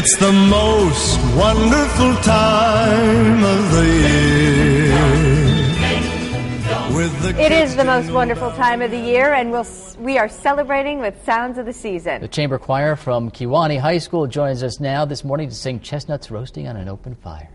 It's the most wonderful time of the year. It is the most wonderful time of the year, and we are celebrating with sounds of the season. The chamber choir from Kewanee High School joins us now this morning to sing Chestnuts Roasting on an Open Fire.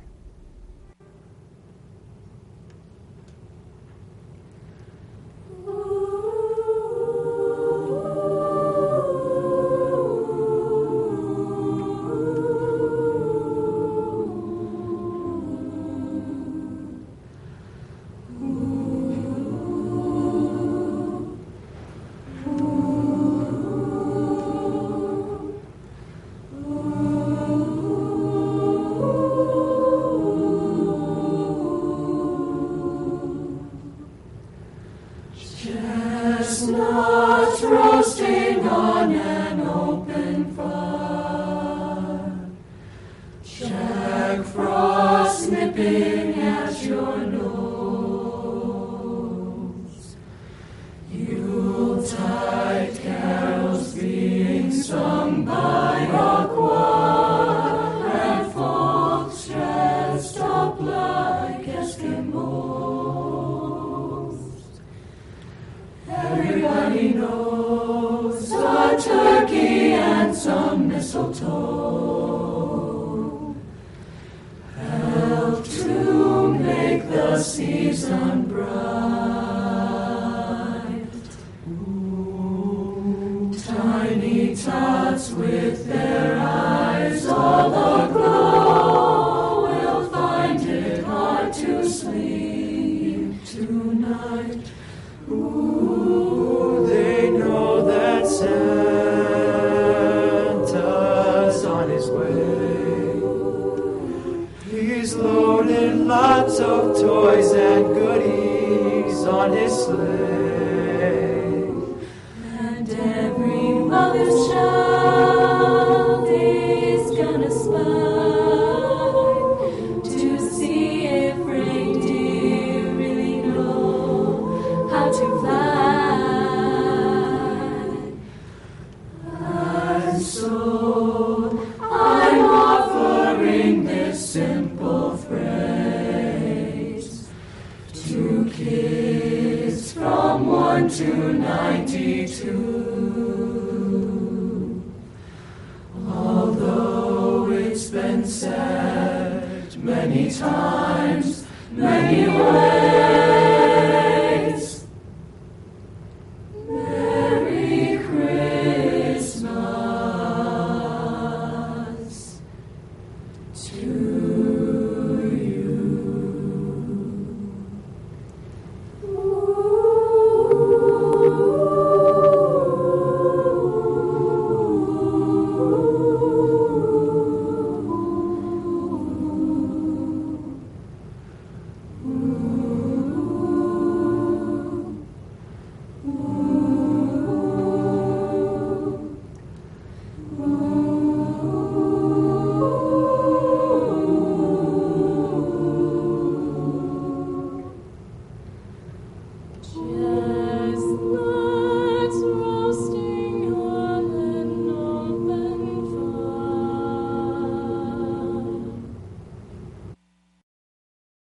Chestnuts roasting on an open fire, Jack Frost nipping at your nose, Yuletide carols being sung by a choir, and folks dressed up like Eskimos. Everybody knows a turkey and some mistletoe help to make the season bright. Ooh, tiny tots with their eyes all aglow will find it hard to sleep tonight. Ooh, they know that Santa's on his way. He's loaded lots of toys and goodies on his sleigh. And every mother's child is gonna spy to see if reindeer really know how to fly. And so I'm offering this simple phrase to kids from 1 to 92. Although it's been said many times, many ways, Merry Christmas to you. Yeah.